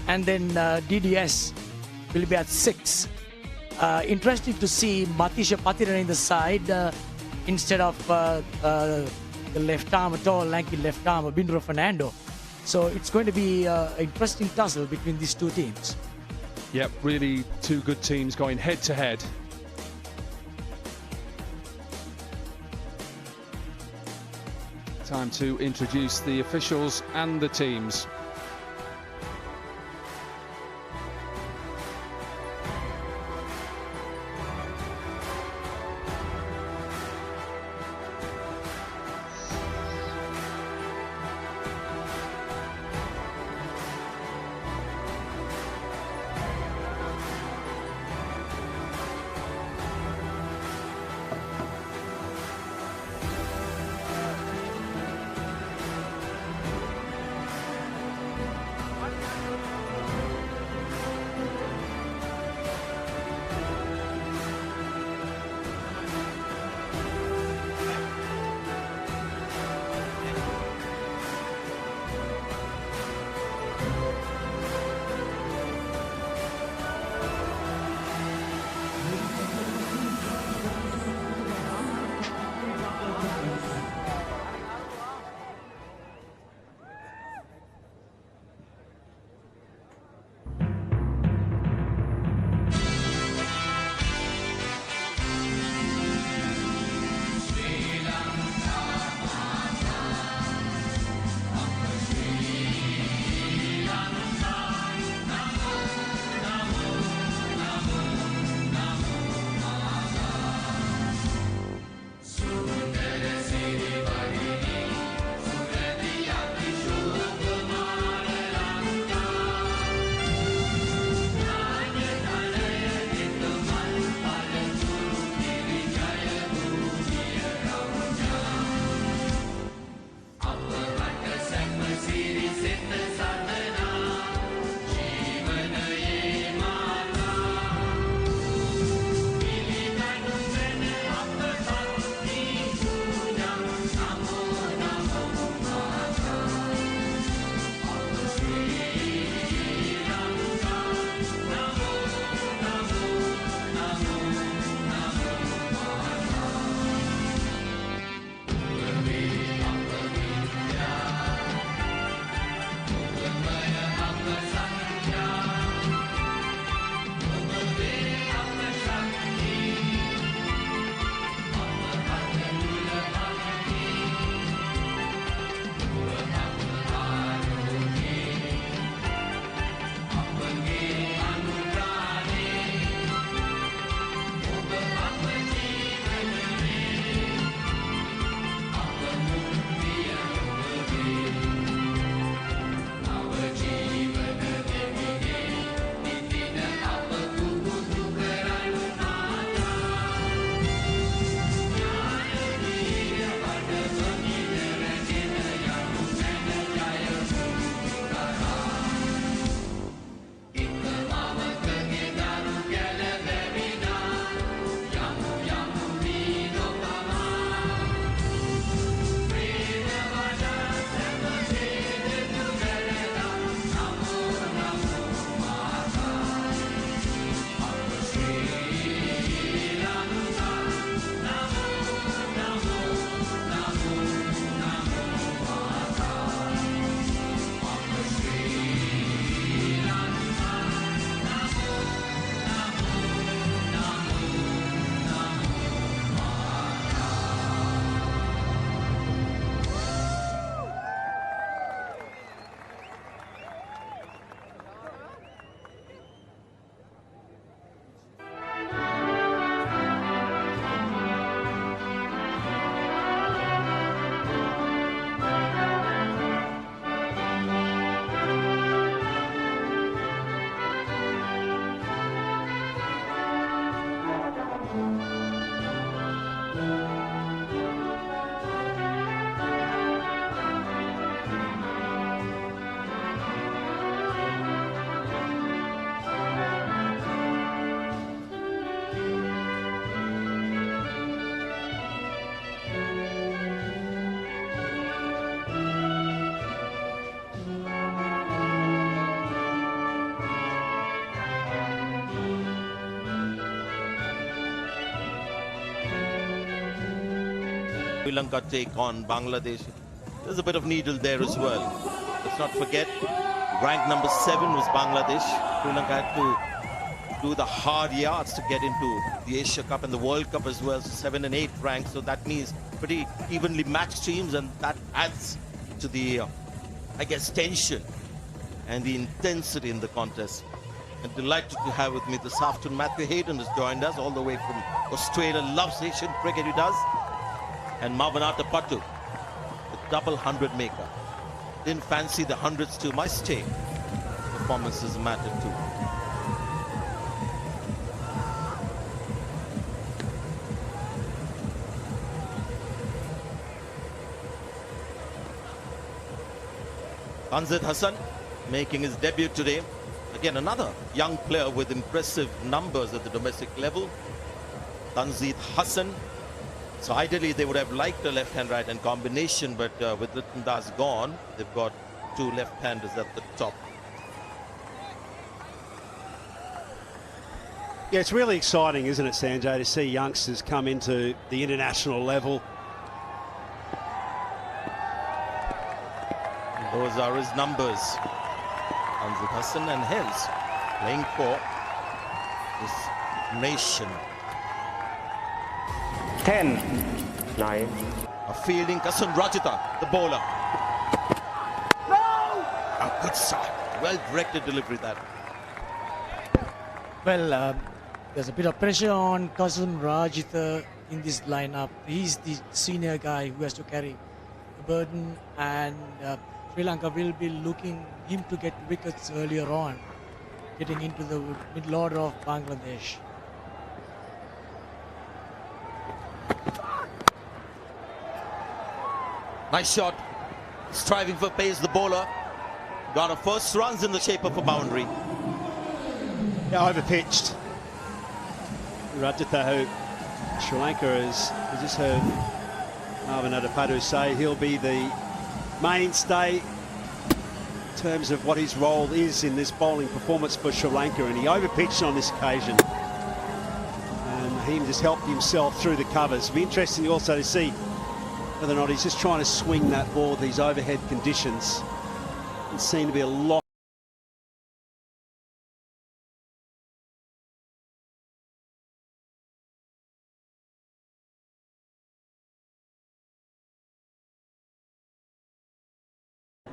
and then DDS will be at 6. Interesting to see Matisha Patiran in the side instead of the left arm at all, lanky left arm, Bindro Fernando. So it's going to be an interesting tussle between these two teams. Yep, really two good teams going head to head. Time to introduce the officials and the teams. Sri Lanka take on Bangladesh. There's a bit of needle there as well. Let's not forget, ranked number 7 was Bangladesh. Sri Lanka had to do the hard yards to get into the Asia Cup and the World Cup as well. So 7 and 8 ranked. So that means pretty evenly matched teams, and that adds to the, I guess, tension and the intensity in the contest. And delighted to have with me this afternoon, Matthew Hayden has joined us all the way from Australia. Loves Asian cricket, he does. And Mavanata Pattu, the double 100 maker. Didn't fancy the hundreds too much. Stay. Performances matter too. Tanzid Hassan making his debut today. Again, another young player with impressive numbers at the domestic level. Tanzid Hassan. So ideally they would have liked a left-hand right-hand combination, but with Ritan Das gone, they've got 2 left-handers at the top. Yeah, it's really exciting, isn't it, Sanjay, to see youngsters come into the international level. And those are his numbers. Tanzid Hassan, and hence playing for this nation. 10, 9. A fielding, Kasun Rajita, the bowler. No! A good shot. Well-directed delivery that. Well, there's a bit of pressure on Kasun Rajitha in this lineup. He's the senior guy who has to carry the burden, and Sri Lanka will be looking him to get wickets earlier on, getting into the middle order of Bangladesh. Nice shot. Striving for pace, the bowler. Got a first runs in the shape of a boundary. Yeah, overpitched. Rajitha, who Sri Lanka has just heard Mavanata Pattu say he'll be the mainstay in terms of what his role is in this bowling performance for Sri Lanka, and he overpitched on this occasion. And he just helped himself through the covers. It'll be interesting also to see whether or not he's just trying to swing that ball with these overhead conditions. It seemed to be a lot.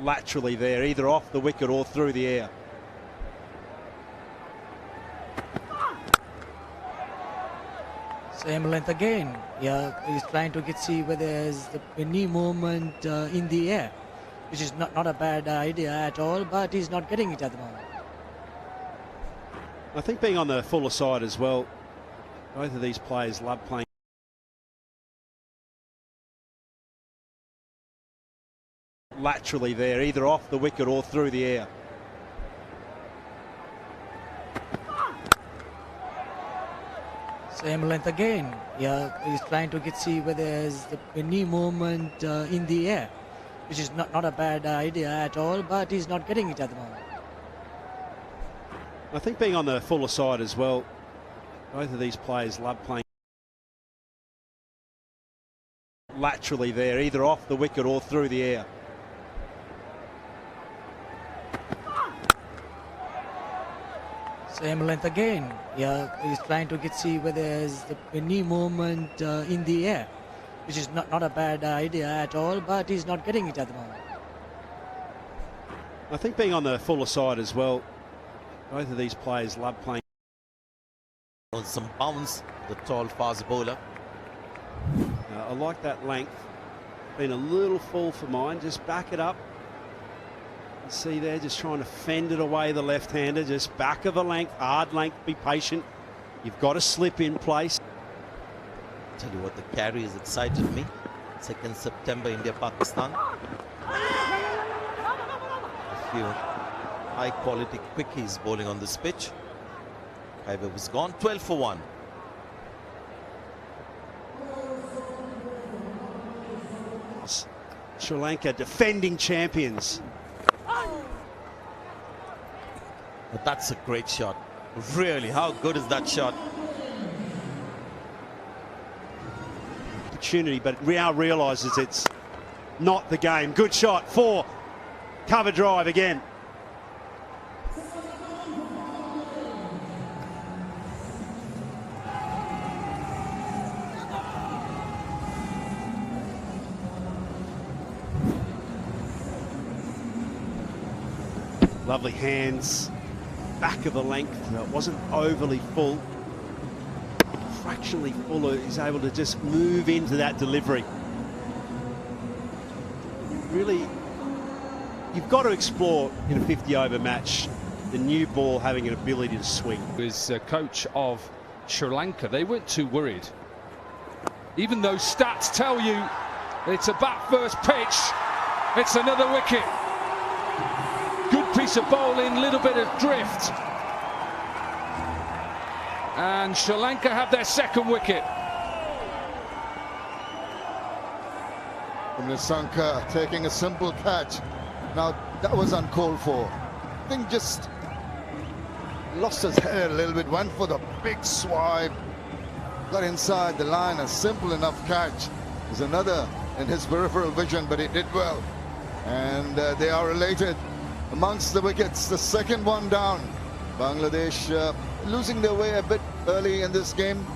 Laterally there, either off the wicket or through the air. Same length again. Yeah, he's trying to see whether there's any movement in the air, which is not a bad idea at all, but he's not getting it at the moment. I think being on the fuller side as well, both of these players love playing laterally there, either off the wicket or through the air. Same length again. Yeah, he's trying to see whether there's any movement in the air, which is not a bad idea at all, but he's not getting it at the moment. I think being on the fuller side as well, both of these players love playing laterally there, either off the wicket or through the air. Same length again. Yeah, he's trying to see whether there's any movement in the air, which is not a bad idea at all, but he's not getting it at the moment. I think being on the fuller side as well, both of these players love playing On some bounce, the tall fast bowler. I like that length. Been a little full for mine. Just back it up. You see there, just trying to fend it away, the left-hander. Just back of a length, hard length, be patient. You've got to slip in place. Tell you what, the carry has excited me. 2nd September, India-Pakistan. A few high-quality quickies bowling on this pitch. Kaiber was gone, 12 for 1. Sri Lanka defending champions. But that's a great shot. Really, how good is that shot? opportunity, but now realises it's not the game. Good shot, 4. Cover drive again. Lovely hands, back of the length. It wasn't overly full. Fractionally fuller is able to just move into that delivery. Really, you've got to explore in a 50-over match the new ball having an ability to swing. As coach of Sri Lanka, they weren't too worried. Even though stats tell you it's a bat first pitch, it's another wicket. Good piece of bowling, little bit of drift. And Sri Lanka have their second wicket. Sanka taking a simple catch. Now that was uncalled for. I think just lost his head a little bit, went for the big swipe, got inside the line. A simple enough catch. There's another in his peripheral vision, but he did well. And they are related amongst the wickets. The second one down. Bangladesh losing their way a bit early in this game.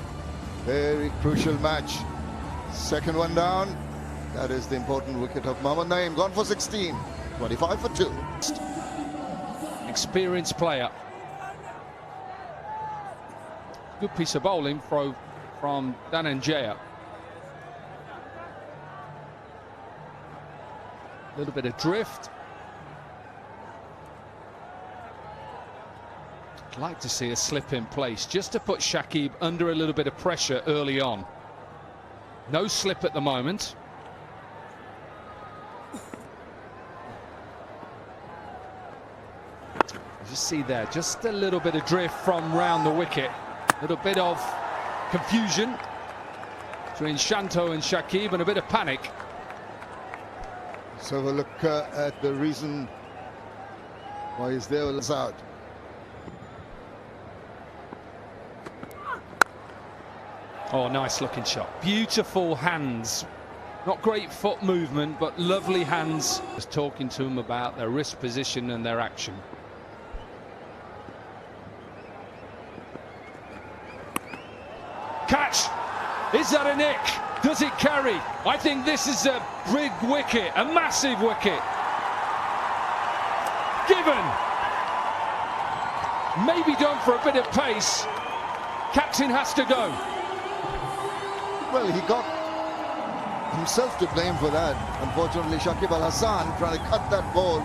Very crucial match. Second one down. That is the important wicket of Mohammad Naeem. Gone for 16. 25 for 2. Experienced player. Good piece of bowling from Dhananjaya. A little bit of drift. I'd like to see a slip in place just to put Shakib under a little bit of pressure early on. No slip at the moment. You see there, just a little bit of drift from round the wicket. A little bit of confusion between Shanto and Shakib and a bit of panic. Let's have a look at the reason why he's there. It's out. Oh, nice looking shot. Beautiful hands. Not great foot movement, but lovely hands. Just talking to him about their wrist position and their action. Catch! Is that a nick? Does it carry? I think this is a big wicket, a massive wicket. Given. Maybe done for a bit of pace. Captain has to go. Well, he got himself to blame for that. Unfortunately, Shakib Al Hasan trying to cut that ball.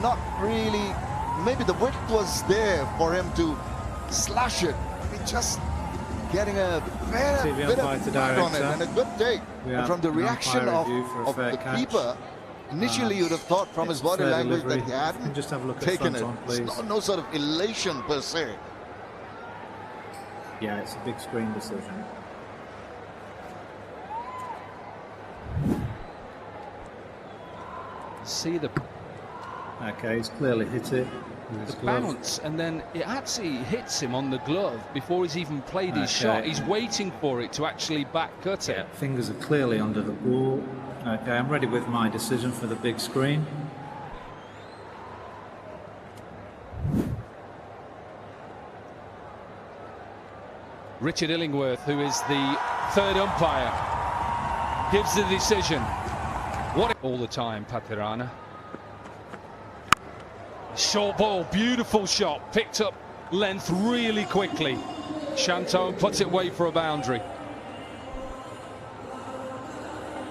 Not really. Maybe the width was there for him to slash it. I mean, just getting a fair bit of bite on it and a good take. And from the reaction of the keeper, initially you'd have thought from his body language that he hadn't just have a look taken it. It's no sort of elation per se. Yeah, it's a big screen decision. See the okay, he's clearly hit it. The bounce, and then it actually hits him on the glove before he's even played his shot. He's waiting for it to actually back cut it. Fingers are clearly under the ball. Okay, I'm ready with my decision for the big screen. Richard Illingworth, who is the third umpire, gives the decision. What all the time, Pathirana. Short ball, beautiful shot, picked up length really quickly. Shanto puts it away for a boundary.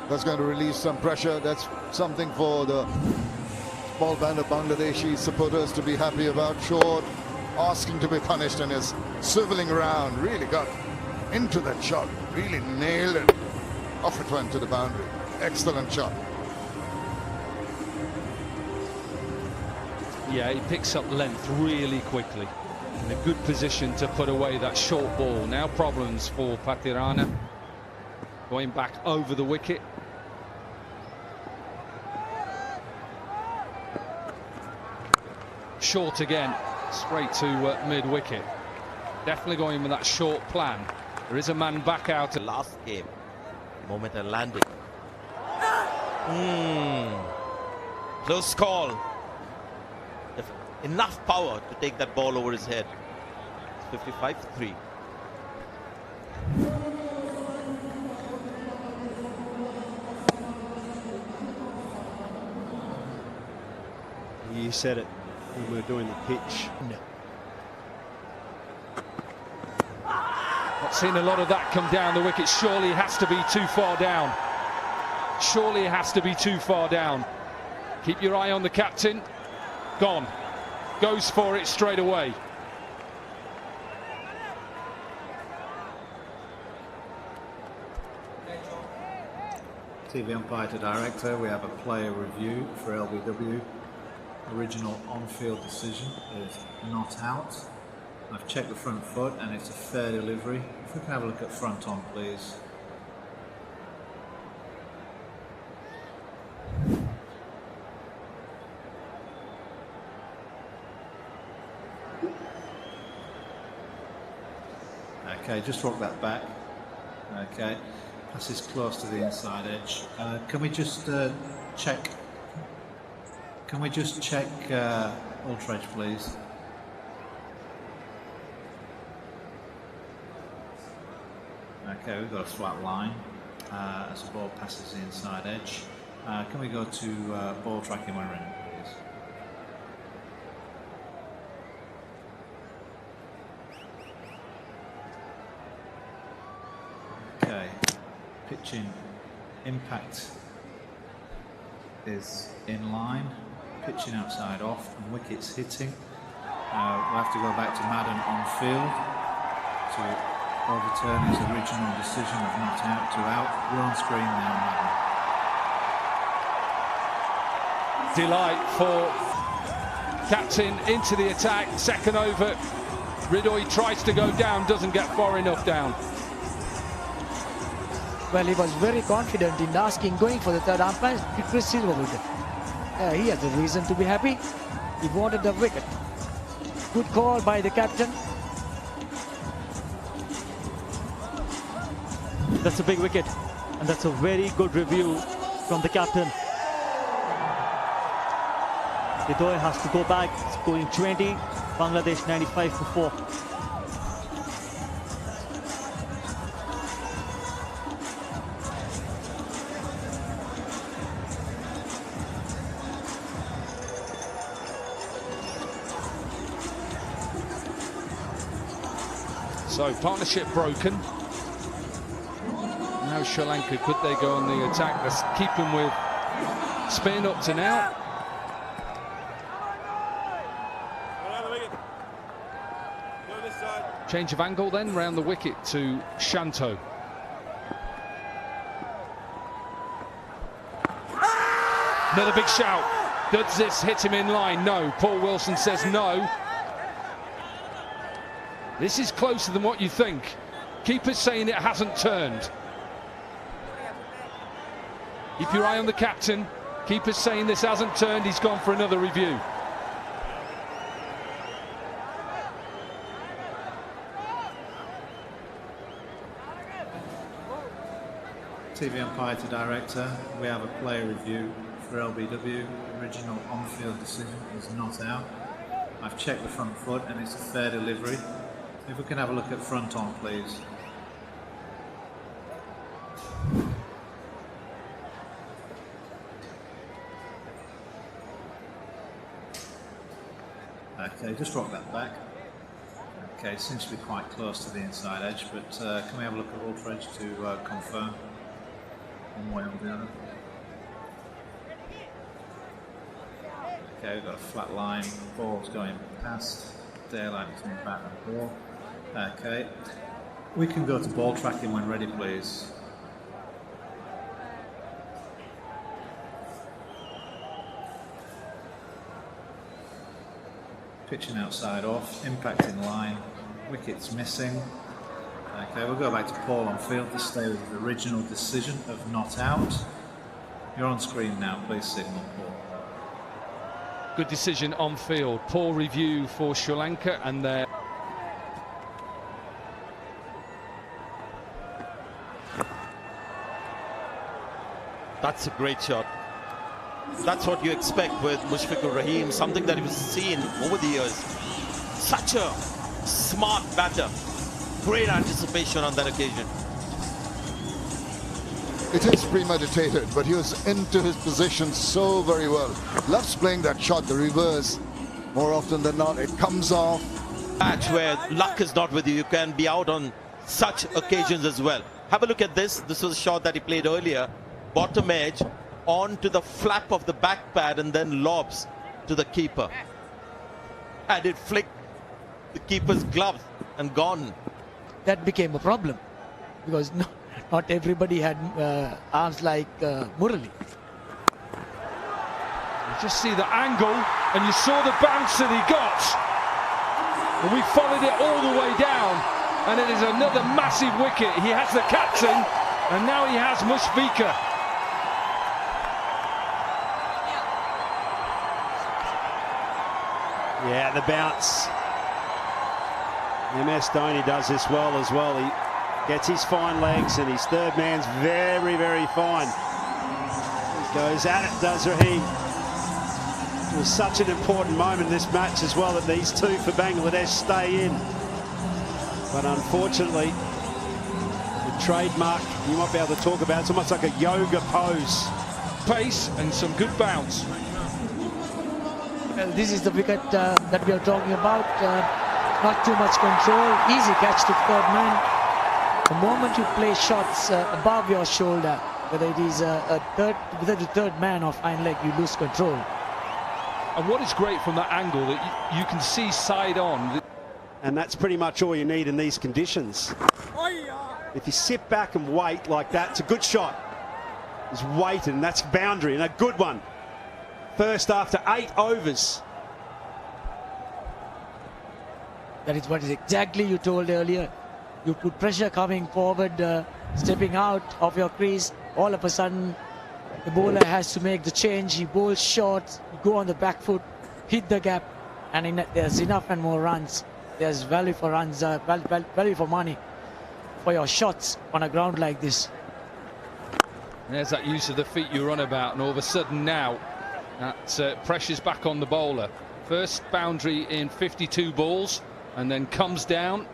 That's going to release some pressure. That's something for the small band of Bangladeshi supporters to be happy about. Short, asking to be punished, and is swiveling around. Really got into that shot, really nailed it. Off it went to the boundary. Excellent shot. Yeah, he picks up length really quickly. In a good position to put away that short ball. Now problems for Pathirana. Going back over the wicket. Short again, straight to mid-wicket. Definitely going with that short plan. There is a man back out. Last game, moment of landing. Close call. Enough power to take that ball over his head. It's 55-3. You said it when we were doing the pitch. Not seen a lot of that come down the wicket. Surely it has to be too far down. Surely it has to be too far down. Keep your eye on the captain. Gone. Goes for it straight away. TV umpire to director, we have a player review for LBW. Original on-field decision is not out. I've checked the front foot and it's a fair delivery. If we can have a look at front on, please. Okay, just rock that back. Okay, passes close to the inside edge. Can we just check? Can we just check ultra edge, please? Okay, we've got a flat line as the ball passes the inside edge. Can we go to ball tracking when ready, please? Okay, pitching impact is in line, pitching outside off, and wickets hitting. We'll have to go back to Madden on field to overturn his original decision of not out to out. We're on screen now, Madden. Delight for captain into the attack. Second over. Ridoy tries to go down, doesn't get far enough down. Well, he was very confident in going for the third umpire. Chris Silverwood. He has a reason to be happy. He wanted the wicket. Good call by the captain. That's a big wicket, and that's a very good review from the captain. Ridoy has to go back, scoring 20, Bangladesh 95 for 4. So partnership broken. Now Sri Lanka, could they go on the attack? Let's keep them with spin up to now. Change of angle then, round the wicket to Shanto. Another big shout. Does this hit him in line? No. Paul Wilson says no. This is closer than what you think. Keeper's saying it hasn't turned. Keep your eye on the captain. Keeper's saying this hasn't turned. He's gone for another review. TV umpire to director, we have a player review for LBW. Original on-field decision is not out. I've checked the front foot and it's a fair delivery. If we can have a look at front on, please. Okay, just rock that back. Okay, it seems to be quite close to the inside edge, but can we have a look at ultra edge to confirm one way or the other? Okay, we've got a flat line, ball's going past, daylight between bat and ball. Okay, we can go to ball tracking when ready, please. Pitching outside off, impact in line, wickets missing. Okay, we'll go back to Paul on field to stay with his original decision of not out. You're on screen now, please signal Paul. Good decision on field. Poor review for Sri Lanka, and their That's a great shot. That's what you expect with Mushfiqur Rahim, something that we've seen over the years. Such a smart batter. Great anticipation on that occasion. It is premeditated, but he was into his position so very well. Loves playing that shot, the reverse. More often than not, it comes off. Match where luck is not with you. You can be out on such occasions as well. Have a look at this. This was a shot that he played earlier. Bottom edge onto the flap of the back pad and then lobs to the keeper. And it flicked the keeper's gloves and gone. That became a problem because not everybody had arms like Murali. You just see the angle and you saw the bounce that he got. And we followed it all the way down. And it is another massive wicket. He has the captain and now he has Mushfiqur. Yeah, the bounce. MS Dhoni does this well as well. He gets his fine legs and his third man's very, very fine. He goes at it, does Rahim. It was such an important moment in this match as well that these two for Bangladesh stay in. But unfortunately, the trademark you might be able to talk about, it's almost like a yoga pose. Pace and some good bounce. Well, this is the wicket that we are talking about. Not too much control, easy catch to third man. The moment you play shots above your shoulder, whether it is whether the third man or fine leg, you lose control. And what is great from that angle that you can see side on. And that's pretty much all you need in these conditions. If you sit back and wait like that, it's a good shot. He's waited, and that's boundary, and a good one. First after 8 overs. That is what is exactly you told earlier. You put pressure coming forward, stepping out of your crease. All of a sudden, the bowler has to make the change. He bowls short, you go on the back foot, hit the gap, and there's enough and more runs. There's value for runs, value for money for your shots on a ground like this. There's that use of the feet you run about, and all of a sudden now that pressure's back on the bowler. First boundary in 52 balls, and then comes down.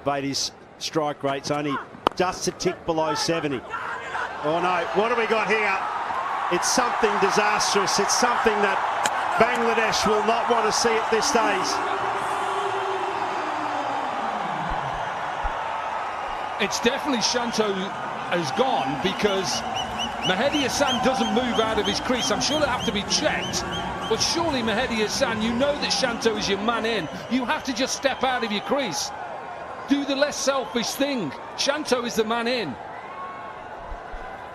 Beatty's strike rate's only just a tick below 70. Oh no, what have we got here? It's something disastrous. It's something that Bangladesh will not want to see at this stage. It's definitely Shanto has gone because Mahedi Hassan doesn't move out of his crease. I'm sure it'll have to be checked. But surely Mahedi Hassan, you know that Shanto is your man in. You have to just step out of your crease. Do the less selfish thing. Shanto is the man in.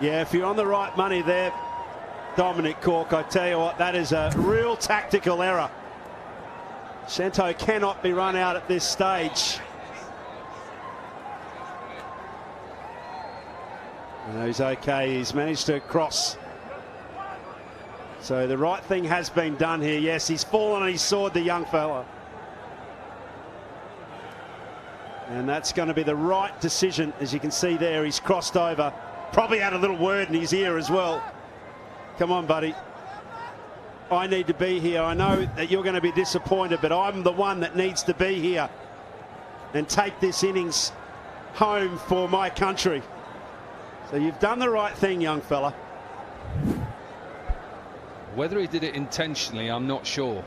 Yeah, if you're on the right money there, Dominic Cork, I tell you what, that is a real tactical error. Shanto cannot be run out at this stage. No, he's okay. He's managed to cross. So the right thing has been done here. Yes, he's fallen on his sword, the young fella. And that's going to be the right decision. As you can see there, he's crossed over. Probably had a little word in his ear as well. Come on, buddy. I need to be here. I know that you're going to be disappointed, but I'm the one that needs to be here and take this innings home for my country. So you've done the right thing, young fella. Whether he did it intentionally, I'm not sure.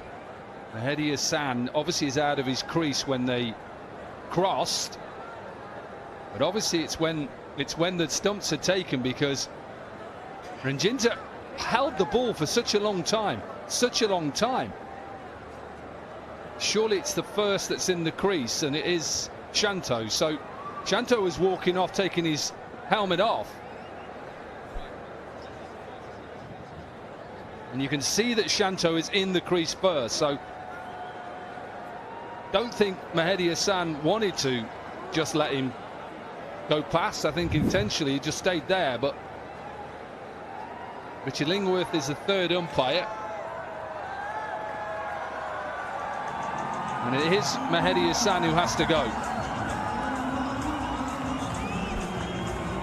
Mahedi Hassan obviously is out of his crease when they crossed, but obviously it's when the stumps are taken, because Ranjitha held the ball for such a long time. Surely it's the first that's in the crease, and it is Shanto. So Shanto was walking off, taking his helmet off, and you can see that Shanto is in the crease first. So don't think Mahedi Hassan wanted to just let him go past. I think intentionally he just stayed there. But Richard Lingworth is the third umpire, and it is Mahedi Hassan who has to go.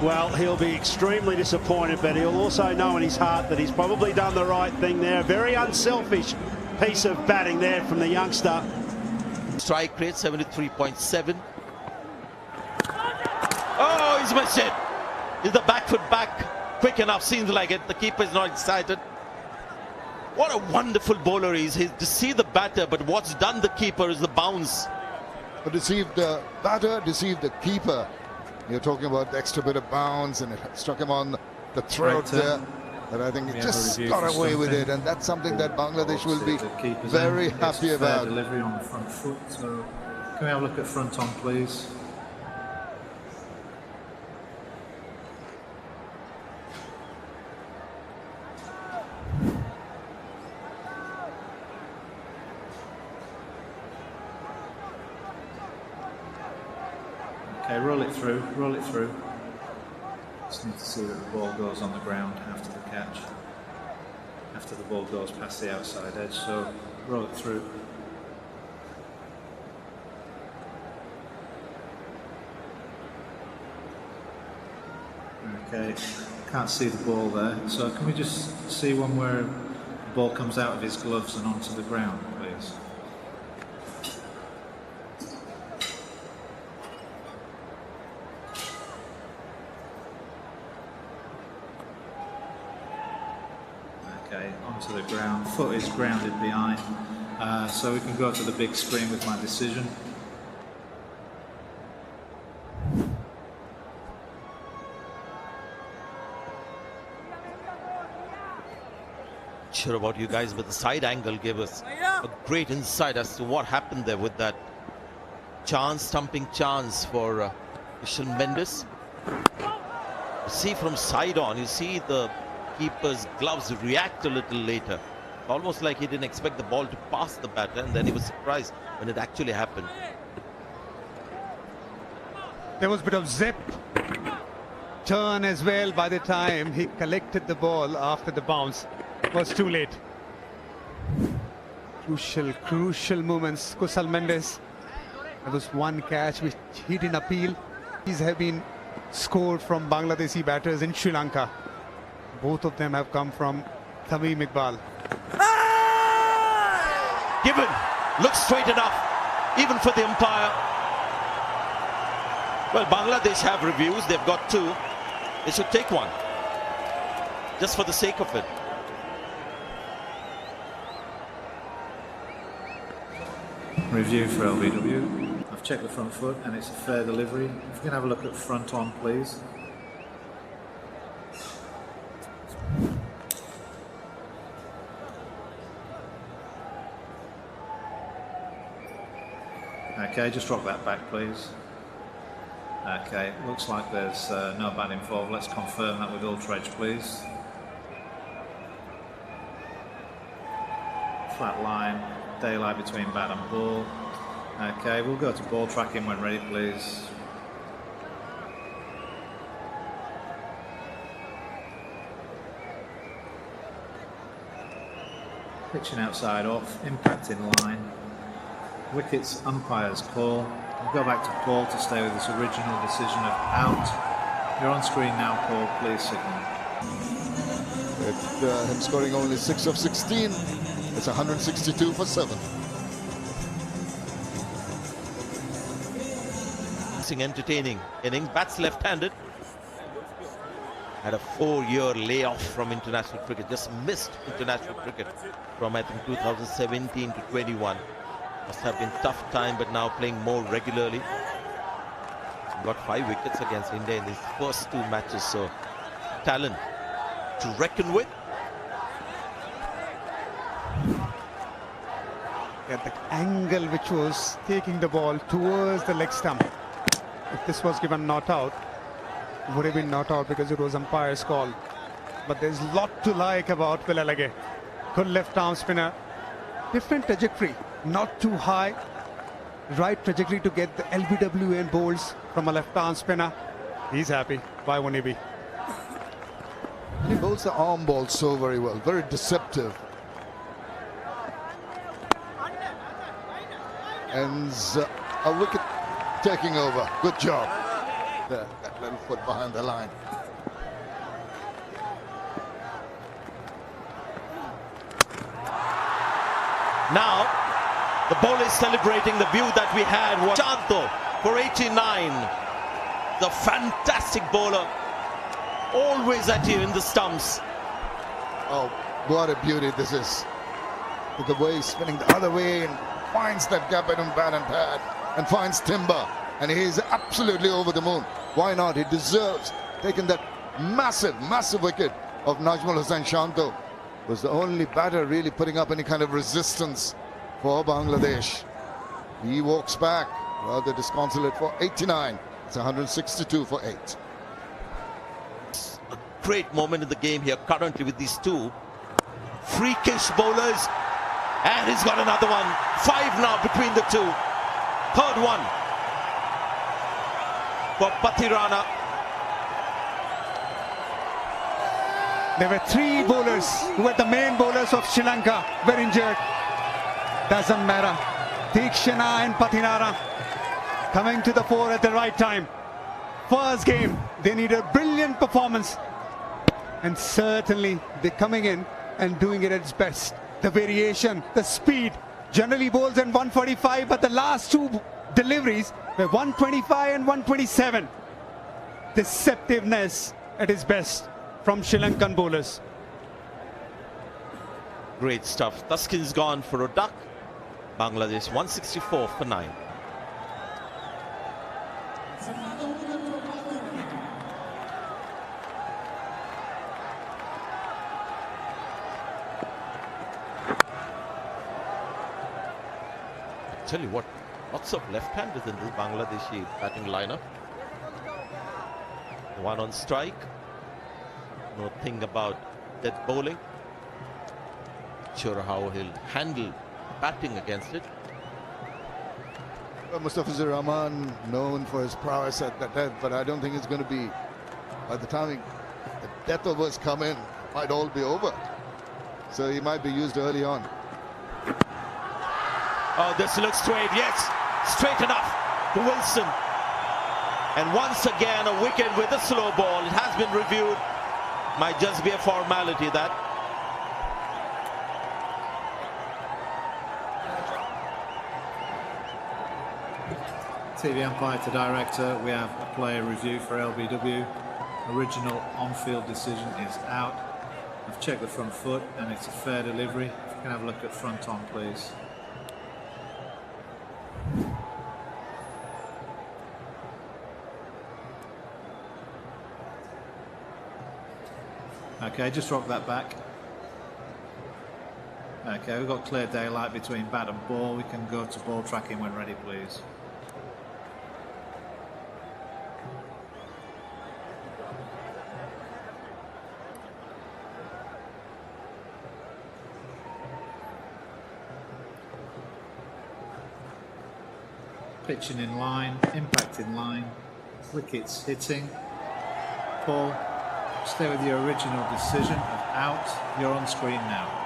Well, he'll be extremely disappointed, but he'll also know in his heart that he's probably done the right thing there. A very unselfish piece of batting there from the youngster. Strike rate 73.7. Oh, he's missed it. Is the back foot back quick enough? Seems like it. The keeper is not excited. What a wonderful bowler he is. He's deceived the batter, but what's done the keeper is the bounce. But deceived the batter, deceived the keeper. You're talking about the extra bit of bounce, and it struck him on the throat there. But I think it just got away with it, and that's something that Bangladesh will be very happy about. Delivery on the front foot. So can we have a look at front on, please? Okay, roll it through, roll it through. Just need to see that the ball goes on the ground after the catch. After the ball goes past the outside edge, so roll it through. Okay, can't see the ball there, so can we just see one where the ball comes out of his gloves and onto the ground, please? Okay, onto the ground. Foot is grounded behind, so we can go to the big screen with my decision. Sure about you guys, but the side angle gave us a great insight as to what happened there with that chance, stumping chance for Ishal Mendes. You see from side on, you see the keeper's gloves react a little later. Almost like he didn't expect the ball to pass the batter, and then he was surprised when it actually happened. There was a bit of zip turn as well. By the time he collected the ball after the bounce, it was too late. Crucial moments. Kusal Mendes, there was one catch which he didn't appeal. These have been scored from Bangladeshi batters in Sri Lanka. Both of them have come from Tamim Iqbal. Given, looks straight enough, even for the umpire. Well, Bangladesh have reviews, they've got two. They should take one, just for the sake of it. Review for LBW. I've checked the front foot and it's a fair delivery. If you can have a look at front on, please. Okay, just drop that back, please. Okay, looks like there's no bat involved. Let's confirm that with Ultra Edge, please. Flat line, daylight between bat and ball. Okay, we'll go to ball tracking when ready, please. Pitching outside off, impact in line. Wickets, umpire's call. We'll go back to Paul to stay with his original decision of out. You're on screen now, Paul. Please signal. With him scoring only 6 of 16, it's 162 for 7. Entertaining innings. Bats left-handed. Had a 4-year layoff from international cricket. Just missed international cricket from I think 2017 to 21. Must have been tough time, but now playing more regularly. Got 5 wickets against India in these first 2 matches, so talent to reckon with. At the angle which was taking the ball towards the leg stump. If this was given not out, it would have been not out because it was umpire's call. But there's a lot to like about Vilalage. Good left arm spinner. Different trajectory, not too high. Right trajectory to get the LBW and bowls from a left arm spinner. He's happy. Why won't he be? He bowls the arm ball so very well, very deceptive. And a wicket taking over. Good job. that little foot behind the line. Now, the ball is celebrating the view that we had. Chanto for 89. The fantastic bowler. Always at you in the stumps. Oh, what a beauty this is. With the way he's spinning the other way and finds that gap in bat and pad and finds timber. And he's absolutely over the moon. Why not? He deserves taking that massive, massive wicket of Najmul Hussain Shanto. Was the only batter really putting up any kind of resistance for Bangladesh. He walks back, rather disconsolate for 89. It's 162 for 8. A great moment in the game here currently with these two freakish bowlers. And he's got another one. 5 now between the two. Third one for Pathirana. There were 3 bowlers who were the main bowlers of Sri Lanka were injured. Doesn't matter. Deekshana and Pathirana coming to the fore at the right time. First game, they need a brilliant performance. And certainly they're coming in and doing it at its best. The variation, the speed, generally bowls in 145, but the last 2 deliveries were 125 and 127. Deceptiveness at its best from Sri Lankan bowlers. Great stuff. Taskin's gone for a duck. Bangladesh 164 for 9. Tell you what, lots of left-handers in this Bangladeshi batting lineup. One on strike. No thing about death bowling. Sure how he'll handle batting against it. Well, Mustafizur Rahman known for his prowess at the death, but I don't think it's going to be, by the time the death overs come in, it might all be over. So he might be used early on. Oh, this looks straight. Yes, straight enough to Wilson. And once again, a wicket with a slow ball. It has been reviewed. Might just be a formality that. TV umpire to director, we have a player review for LBW. Original on-field decision is out. I've checked the front foot and it's a fair delivery. If you can have a look at front on, please. Okay, just rock that back. Okay, we've got clear daylight between bat and ball. We can go to ball tracking when ready, please. Pitching in line, impact in line, wickets hitting. Paul, stay with your original decision of out. You're on screen now.